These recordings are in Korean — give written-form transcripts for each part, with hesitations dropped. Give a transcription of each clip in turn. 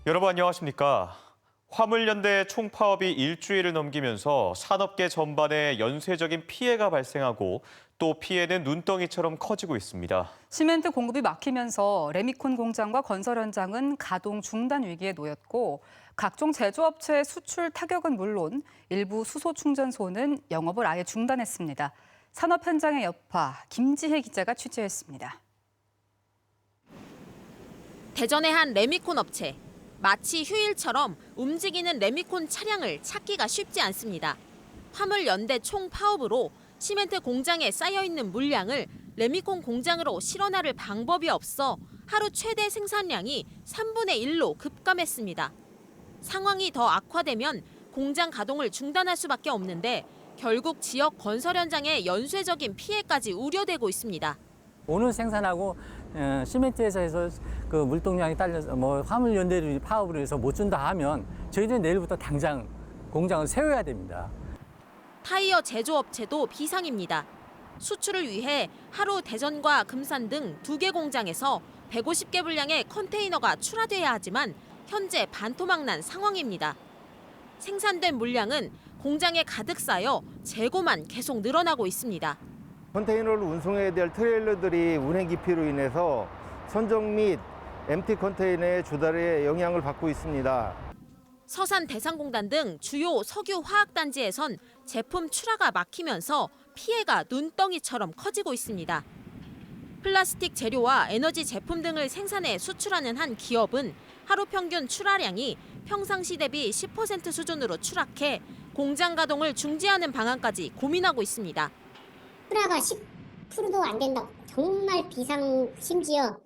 여러분 안녕하십니까? 화물연대 총파업이 일주일을 넘기면서 산업계 전반에 연쇄적인 피해가 발생하고 또 피해는 눈덩이처럼 커지고 있습니다. 시멘트 공급이 막히면서 레미콘 공장과 건설 현장은 가동 중단 위기에 놓였고 각종 제조업체의 수출 타격은 물론 일부 수소 충전소는 영업을 아예 중단했습니다. 산업 현장의 여파, 김지혜 기자가 취재했습니다. 대전의 한 레미콘 업체. 마치 휴일처럼 움직이는 레미콘 차량을 찾기가 쉽지 않습니다. 화물연대 총파업으로 시멘트 공장에 쌓여있는 물량을 레미콘 공장으로 실어나를 방법이 없어 하루 최대 생산량이 3분의 1로 급감했습니다. 상황이 더 악화되면 공장 가동을 중단할 수밖에 없는데 결국 지역 건설 현장의 연쇄적인 피해까지 우려되고 있습니다. 오늘 생산하고 시멘트 회사에서 그 물동량이 딸려서 화물 연대를 파업으로 해서 못 준다 하면 저희들은 내일부터 당장 공장을 세워야 됩니다. 타이어 제조업체도 비상입니다. 수출을 위해 하루 대전과 금산 등 2개 공장에서 150개 분량의 컨테이너가 출하돼야 하지만 현재 반토막 난 상황입니다. 생산된 물량은 공장에 가득 쌓여 재고만 계속 늘어나고 있습니다. 컨테이너를 운송해야 될 트레일러들이 운행 기피로 인해서 선정 및 MT 컨테이너의 조달에 영향을 받고 있습니다. 서산 대상공단 등 주요 석유 화학 단지에선 제품 출하가 막히면서 피해가 눈덩이처럼 커지고 있습니다. 플라스틱 재료와 에너지 제품 등을 생산해 수출하는 한 기업은 하루 평균 출하량이 평상시 대비 10% 수준으로 추락해 공장 가동을 중지하는 방안까지 고민하고 있습니다. 출하가 10%도 안 된다. 정말 비상, 심지어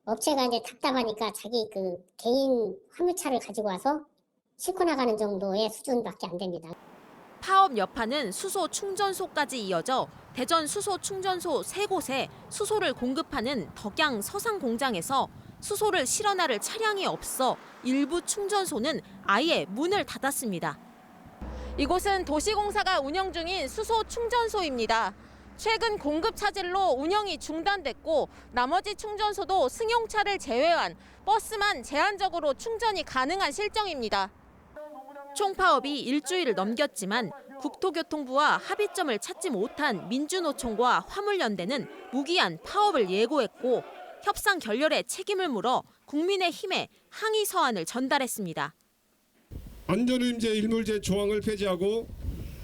업체가 이제 답답하니까 자기 그 개인 화물차를 가지고 와서 싣고 나가는 정도의 수준밖에 안 됩니다. 파업 여파는 수소 충전소까지 이어져 대전 수소 충전소 3곳에 수소를 공급하는 덕양 서상 공장에서 수소를 실어 나를 차량이 없어 일부 충전소는 아예 문을 닫았습니다. 이곳은 도시공사가 운영 중인 수소 충전소입니다. 최근 공급 차질로 운영이 중단됐고 나머지 충전소도 승용차를 제외한 버스만 제한적으로 충전이 가능한 실정입니다. 총파업이 일주일을 넘겼지만 국토교통부와 합의점을 찾지 못한 민주노총과 화물연대는 무기한 파업을 예고했고 협상 결렬에 책임을 물어 국민의힘에 항의 서한을 전달했습니다. 안전운임제 일몰제 조항을 폐지하고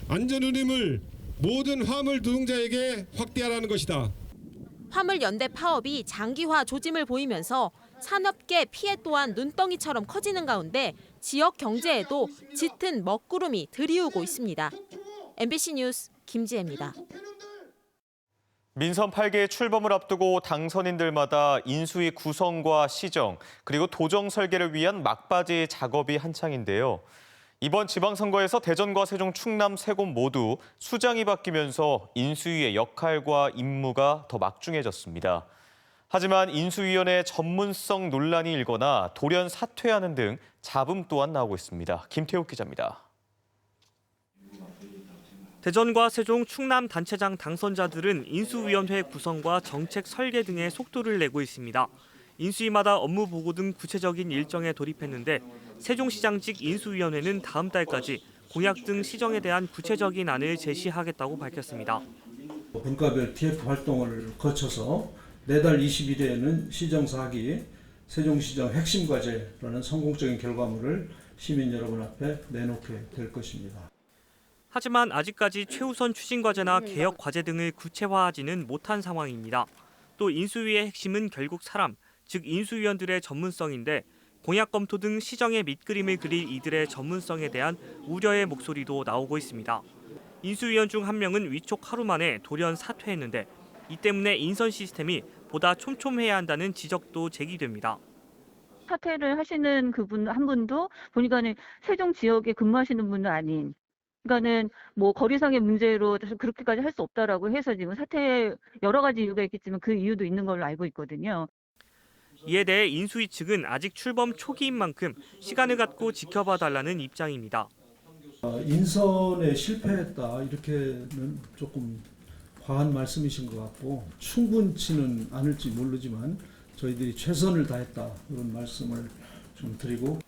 안전운임을 모든 화물 노동자에게 확대하라는 것이다. 화물연대 파업이 장기화 조짐을 보이면서 산업계 피해 또한 눈덩이처럼 커지는 가운데 지역 경제에도 짙은 먹구름이 들이우고 있습니다. MBC 뉴스 김지혜입니다. 민선 8개 출범을 앞두고 당선인들마다 인수위 구성과 시정, 그리고 도정 설계를 위한 막바지 작업이 한창인데요. 이번 지방선거에서 대전과 세종, 충남 세 곳 모두 수장이 바뀌면서 인수위의 역할과 임무가 더 막중해졌습니다. 하지만 인수위원회 전문성 논란이 일거나 돌연 사퇴하는 등 잡음 또한 나오고 있습니다. 김태욱 기자입니다. 대전과 세종, 충남 단체장 당선자들은 인수위원회 구성과 정책 설계 등의 속도를 내고 있습니다. 인수위마다 업무 보고 등 구체적인 일정에 돌입했는데 세종시장직 인수위원회는 다음 달까지 공약 등 시정에 대한 구체적인 안을 제시하겠다고 밝혔습니다. 분과별 TF 활동을 거쳐서 내달 20일에는 시정 4기 세종시정 핵심 과제라는 성공적인 결과물을 시민 여러분 앞에 내놓게 될 것입니다. 하지만 아직까지 최우선 추진 과제나 개혁 과제 등을 구체화하지는 못한 상황입니다. 또 인수위의 핵심은 결국 사람, 즉 인수위원들의 전문성인데 공약 검토 등 시정의 밑그림을 그릴 이들의 전문성에 대한 우려의 목소리도 나오고 있습니다. 인수위원 중 한 명은 위촉 하루 만에 돌연 사퇴했는데 이 때문에 인선 시스템이 보다 촘촘해야 한다는 지적도 제기됩니다. 사퇴를 하시는 그분 한 분도 보니까는 세종 지역에 근무하시는 분은 아닌, 그러니까는 뭐 거리상의 문제로 그렇게까지 할 수 없다라고 해서 지금 사퇴 여러 가지 이유가 있겠지만 그 이유도 있는 걸로 알고 있거든요. 이에 대해 인수위 측은 아직 출범 초기인 만큼 시간을 갖고 지켜봐 달라는 입장입니다. 인선에 실패했다 이렇게는 조금 과한 말씀이신 것 같고 충분치는 않을지 모르지만 저희들이 최선을 다했다 이런 말씀을 좀 드리고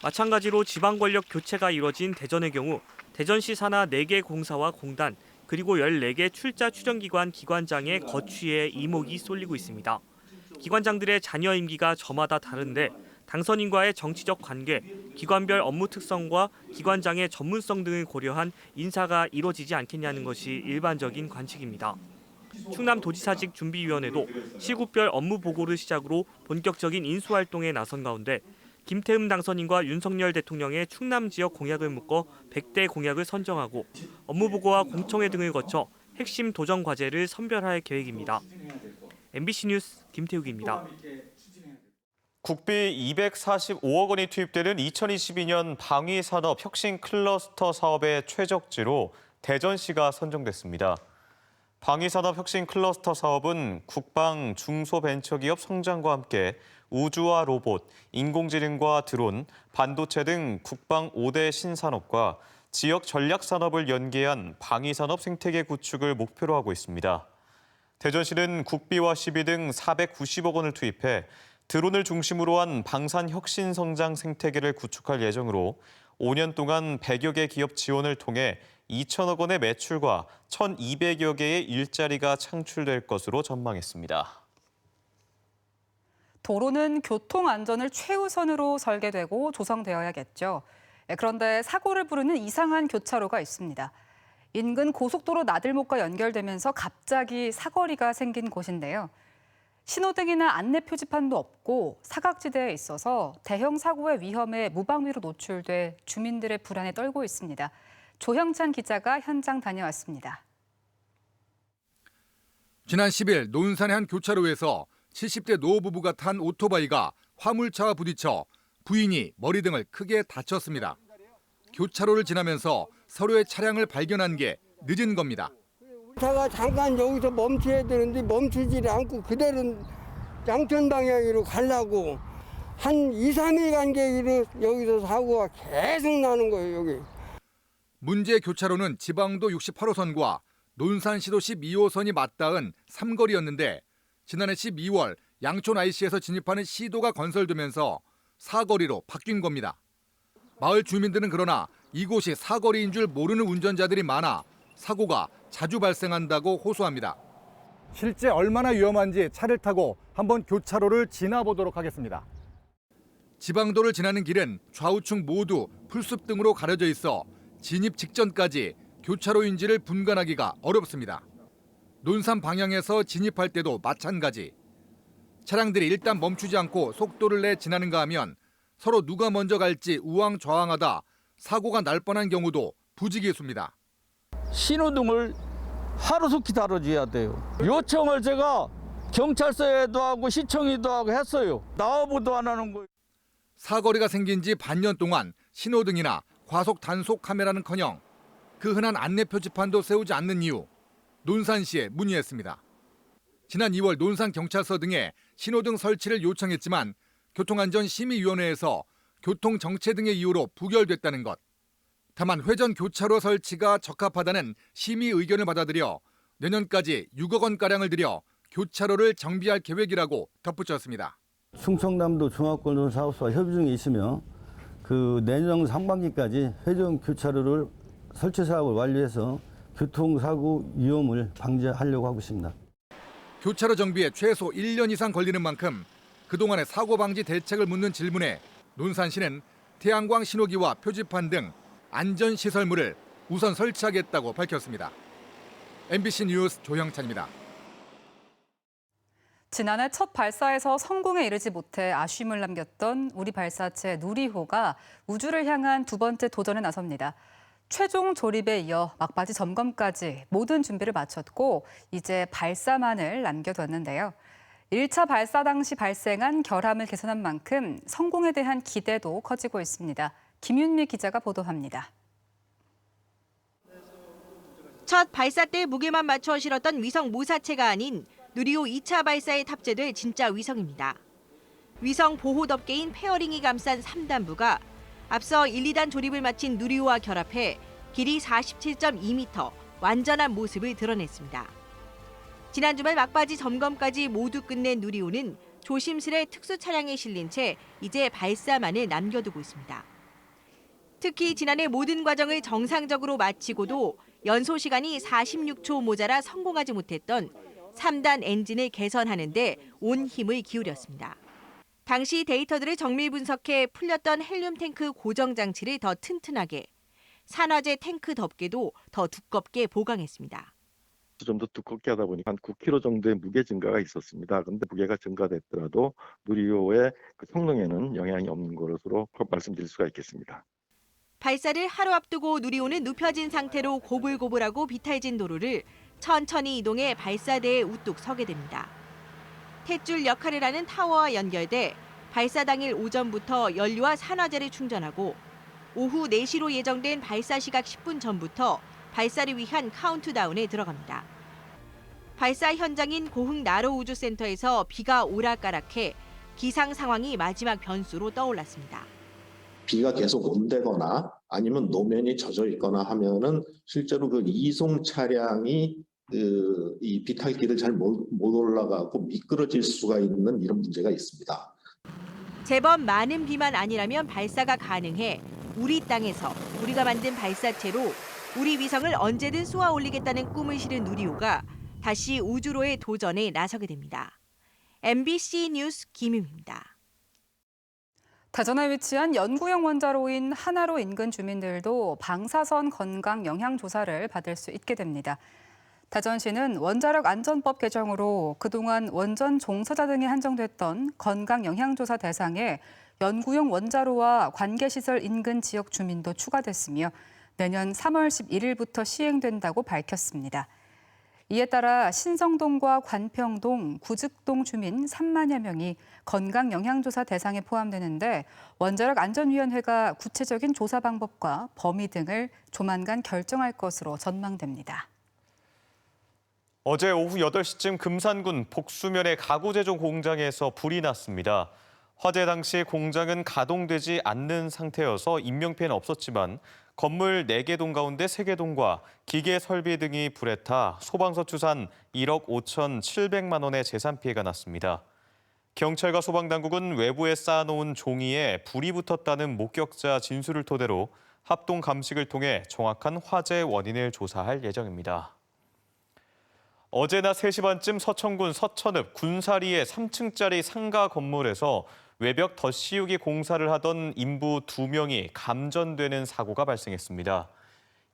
마찬가지로 지방 권력 교체가 이뤄진 대전의 경우 대전시 산하 4개 공사와 공단, 그리고 14개 출자 추정기관 기관장의 거취에 이목이 쏠리고 있습니다. 기관장들의 자녀 임기가 저마다 다른데 당선인과의 정치적 관계, 기관별 업무 특성과 기관장의 전문성 등을 고려한 인사가 이뤄지지 않겠냐는 것이 일반적인 관측입니다. 충남도지사직 준비위원회도 시국별 업무 보고를 시작으로 본격적인 인수활동에 나선 가운데 김태흠 당선인과 윤석열 대통령의 충남 지역 공약을 묶어 100대 공약을 선정하고 업무 보고와 공청회 등을 거쳐 핵심 도전 과제를 선별할 계획입니다. MBC 뉴스 김태욱입니다. 국비 245억 원이 투입되는 2022년 방위산업 혁신 클러스터 사업의 최적지로 대전시가 선정됐습니다. 방위산업 혁신 클러스터 사업은 국방 중소벤처기업 성장과 함께 우주와 로봇, 인공지능과 드론, 반도체 등 국방 5대 신산업과 지역 전략산업을 연계한 방위산업 생태계 구축을 목표로 하고 있습니다. 대전시는 국비와 시비 등 490억 원을 투입해 드론을 중심으로 한 방산 혁신 성장 생태계를 구축할 예정으로 5년 동안 100여 개 기업 지원을 통해 2천억 원의 매출과 1,200여 개의 일자리가 창출될 것으로 전망했습니다. 도로는 교통 안전을 최우선으로 설계되고 조성되어야겠죠. 그런데 사고를 부르는 이상한 교차로가 있습니다. 인근 고속도로 나들목과 연결되면서 갑자기 사거리가 생긴 곳인데요. 신호등이나 안내 표지판도 없고 사각지대에 있어서 대형 사고의 위험에 무방비로 노출돼 주민들의 불안에 떨고 있습니다. 조형찬 기자가 현장 다녀왔습니다. 지난 10일 논산의 한 교차로에서 70대 노부부가 탄 오토바이가 화물차와 부딪혀 부인이 머리 등을 크게 다쳤습니다. 교차로를 지나면서 서로의 차량을 발견한 게 늦은 겁니다. 차가 잠깐 여기서 멈춰야 되는데 멈추지 않고 그대로 양천 방향으로 가려고 한 2, 3일 간격으로 여기서 사고가 계속 나는 거예요, 여기. 문제의 교차로는 지방도 68호선과 논산시도 12호선이 맞닿은 삼거리였는데 지난해 12월 양촌 IC에서 진입하는 시도가 건설되면서 사거리로 바뀐 겁니다. 마을 주민들은 그러나 이곳이 사거리인 줄 모르는 운전자들이 많아 사고가 자주 발생한다고 호소합니다. 실제 얼마나 위험한지 차를 타고 한번 교차로를 지나보도록 하겠습니다. 지방도를 지나는 길은 좌우측 모두 풀숲 등으로 가려져 있어 진입 직전까지 교차로인지를 분간하기가 어렵습니다. 논산 방향에서 진입할 때도 마찬가지. 차량들이 일단 멈추지 않고 속도를 내 지나는가 하면 서로 누가 먼저 갈지 우왕좌왕하다 사고가 날 뻔한 경우도 부지기수입니다. 신호등을 하루속히 달아줘야 돼요. 요청을 제가 경찰서에도 하고 시청에도 하고 했어요. 나와보도 안 하는 거예요. 사거리가 생긴 지 반년 동안 신호등이나 과속 단속 카메라는커녕 그 흔한 안내 표지판도 세우지 않는 이유 논산시에 문의했습니다. 지난 2월 논산경찰서 등에 신호등 설치를 요청했지만 교통안전심의위원회에서 교통정체 등의 이유로 부결됐다는 것. 다만 회전 교차로 설치가 적합하다는 심의 의견을 받아들여 내년까지 6억 원가량을 들여 교차로를 정비할 계획이라고 덧붙였습니다. 충청남도 중앙권도로 사업소와 협의 중에 있으며 내년 상반기까지 회전 교차로를 설치 사업을 완료해서 교통사고 위험을 방지하려고 하고 있습니다. 교차로 정비에 최소 1년 이상 걸리는 만큼 그동안의 사고 방지 대책을 묻는 질문에 논산시는 태양광 신호기와 표지판 등 안전시설물을 우선 설치하겠다고 밝혔습니다. MBC 뉴스 조형찬입니다. 지난해 첫 발사에서 성공에 이르지 못해 아쉬움을 남겼던 우리 발사체 누리호가 우주를 향한 두 번째 도전에 나섭니다. 최종 조립에 이어 막바지 점검까지 모든 준비를 마쳤고 이제 발사만을 남겨뒀는데요. 1차 발사 당시 발생한 결함을 개선한 만큼 성공에 대한 기대도 커지고 있습니다. 김윤미 기자가 보도합니다. 첫 발사 때 무게만 맞춰 실었던 위성 모사체가 아닌 누리호 2차 발사에 탑재될 진짜 위성입니다. 위성 보호 덮개인 페어링이 감싼 3단부가 앞서 1, 2단 조립을 마친 누리호와 결합해 길이 47.2m 완전한 모습을 드러냈습니다. 지난 주말 막바지 점검까지 모두 끝낸 누리호는 조심스레 특수 차량에 실린 채 이제 발사만을 남겨두고 있습니다. 특히 지난해 모든 과정을 정상적으로 마치고도 연소 시간이 46초 모자라 성공하지 못했던 3단 엔진을 개선하는 데 온 힘을 기울였습니다. 당시 데이터들을 정밀 분석해 풀렸던 헬륨 탱크 고정 장치를 더 튼튼하게, 산화제 탱크 덮개도 더 두껍게 보강했습니다. 좀 더 두껍게 하다 보니까 한 9kg 정도의 무게 증가가 있었습니다. 그런데 무게가 증가됐더라도 누리호의 그 성능에는 영향이 없는 것으로 말씀드릴 수가 있겠습니다. 발사를 하루 앞두고 누리호는 눕혀진 상태로 고불고불하고 비탈진 도로를 천천히 이동해 발사대에 우뚝 서게 됩니다. 탯줄 역할을 하는 타워와 연결돼 발사 당일 오전부터 연료와 산화제를 충전하고 오후 4시로 예정된 발사 시각 10분 전부터 발사를 위한 카운트다운에 들어갑니다. 발사 현장인 고흥 나로우주센터에서 비가 오락가락해 기상 상황이 마지막 변수로 떠올랐습니다. 비가 계속 온다거나 아니면 노면이 젖어 있거나 하면은 실제로 그 이송 차량이 이 비탈길을 잘 못 올라가고 미끄러질 수가 있는 이런 문제가 있습니다. 제법 많은 비만 아니라면 발사가 가능해 우리 땅에서 우리가 만든 발사체로 우리 위성을 언제든 쏘아 올리겠다는 꿈을 실은 누리호가 다시 우주로의 도전에 나서게 됩니다. MBC 뉴스 김유미입니다. 대전에 위치한 연구용 원자로인 하나로 인근 주민들도 방사선 건강 영향 조사를 받을 수 있게 됩니다. 대전시는 원자력 안전법 개정으로 그동안 원전 종사자 등에 한정됐던 건강 영향 조사 대상에 연구용 원자로와 관계시설 인근 지역 주민도 추가됐으며 내년 3월 11일부터 시행된다고 밝혔습니다. 이에 따라 신성동과 관평동, 구즉동 주민 3만여 명이 건강 영향조사 대상에 포함되는데 원자력 안전위원회가 구체적인 조사 방법과 범위 등을 조만간 결정할 것으로 전망됩니다. 어제 오후 8시쯤 금산군 복수면의 가구 제조 공장에서 불이 났습니다. 화재 당시 공장은 가동되지 않는 상태여서 인명피해는 없었지만 건물 4개 동 가운데 3개 동과 기계 설비 등이 불에 타 소방서 추산 1억 5,700만 원의 재산 피해가 났습니다. 경찰과 소방당국은 외부에 쌓아놓은 종이에 불이 붙었다는 목격자 진술을 토대로 합동 감식을 통해 정확한 화재 원인을 조사할 예정입니다. 어제 낮 3시 반쯤 서천군 서천읍 군사리의 3층짜리 상가 건물에서 외벽 덧씌우기 공사를 하던 인부 2명이 감전되는 사고가 발생했습니다.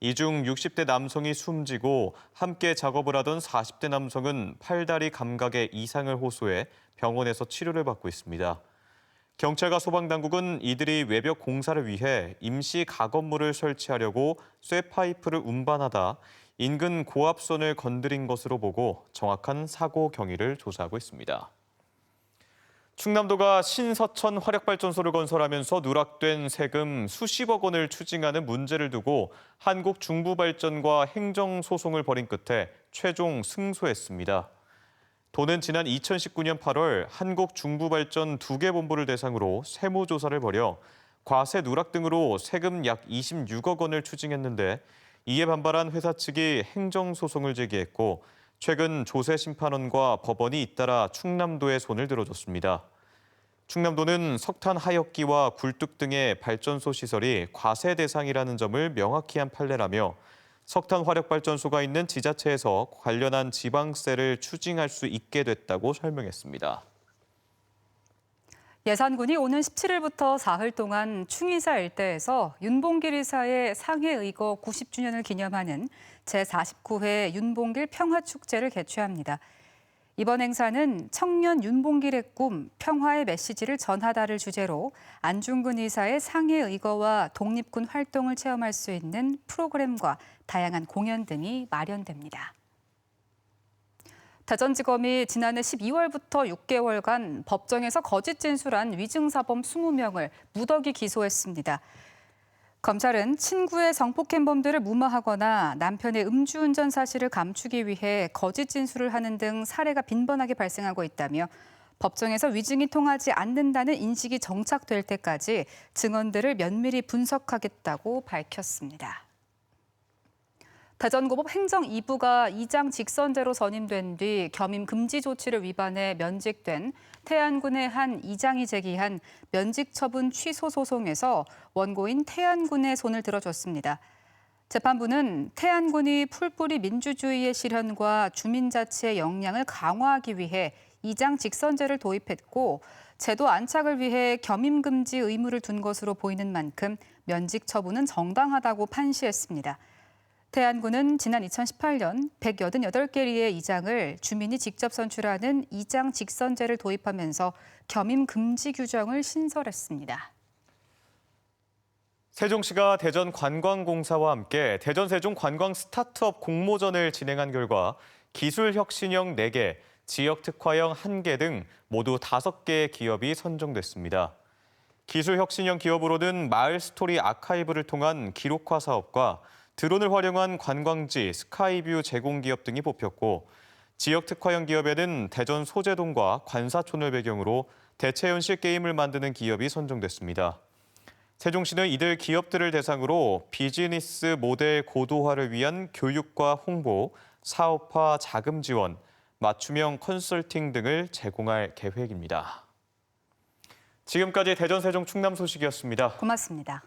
이 중 60대 남성이 숨지고 함께 작업을 하던 40대 남성은 팔다리 감각에 이상을 호소해 병원에서 치료를 받고 있습니다. 경찰과 소방당국은 이들이 외벽 공사를 위해 임시 가건물을 설치하려고 쇠파이프를 운반하다 인근 고압선을 건드린 것으로 보고 정확한 사고 경위를 조사하고 있습니다. 충남도가 신서천 화력발전소를 건설하면서 누락된 세금 수십억 원을 추징하는 문제를 두고 한국중부발전과 행정소송을 벌인 끝에 최종 승소했습니다. 도는 지난 2019년 8월 한국중부발전 2개 본부를 대상으로 세무조사를 벌여 과세 누락 등으로 세금 약 26억 원을 추징했는데 이에 반발한 회사 측이 행정소송을 제기했고 최근 조세심판원과 법원이 잇따라 충남도의 손을 들어줬습니다. 충남도는 석탄 하역기와 굴뚝 등의 발전소 시설이 과세 대상이라는 점을 명확히 한 판례라며 석탄 화력발전소가 있는 지자체에서 관련한 지방세를 추징할 수 있게 됐다고 설명했습니다. 예산군이 오는 17일부터 사흘 동안 충의사 일대에서 윤봉길 의사의 상해의거 90주년을 기념하는 제49회 윤봉길 평화축제를 개최합니다. 이번 행사는 청년 윤봉길의 꿈, 평화의 메시지를 전하다를 주제로 안중근 의사의 상해의거와 독립군 활동을 체험할 수 있는 프로그램과 다양한 공연 등이 마련됩니다. 대전지검이 지난해 12월부터 6개월간 법정에서 거짓 진술한 위증사범 20명을 무더기 기소했습니다. 검찰은 친구의 성폭행범들을 무마하거나 남편의 음주운전 사실을 감추기 위해 거짓 진술을 하는 등 사례가 빈번하게 발생하고 있다며 법정에서 위증이 통하지 않는다는 인식이 정착될 때까지 증언들을 면밀히 분석하겠다고 밝혔습니다. 대전고법 행정 2부가 이장 직선제로 선임된 뒤 겸임 금지 조치를 위반해 면직된 태안군의 한 이장이 제기한 면직 처분 취소 소송에서 원고인 태안군의 손을 들어줬습니다. 재판부는 태안군이 풀뿌리 민주주의의 실현과 주민자치의 역량을 강화하기 위해 이장 직선제를 도입했고 제도 안착을 위해 겸임 금지 의무를 둔 것으로 보이는 만큼 면직 처분은 정당하다고 판시했습니다. 태안군은 지난 2018년 188개리의 이장을 주민이 직접 선출하는 이장 직선제를 도입하면서 겸임 금지 규정을 신설했습니다. 세종시가 대전관광공사와 함께 대전세종 관광 스타트업 공모전을 진행한 결과 기술혁신형 4개, 지역특화형 1개 등 모두 5개의 기업이 선정됐습니다. 기술혁신형 기업으로는 마을스토리 아카이브를 통한 기록화 사업과 드론을 활용한 관광지 스카이뷰 제공 기업 등이 뽑혔고 지역 특화형 기업에는 대전 소재동과 관사촌을 배경으로 대체현실 게임을 만드는 기업이 선정됐습니다. 세종시는 이들 기업들을 대상으로 비즈니스 모델 고도화를 위한 교육과 홍보, 사업화 자금 지원, 맞춤형 컨설팅 등을 제공할 계획입니다. 지금까지 대전, 세종, 충남 소식이었습니다. 고맙습니다.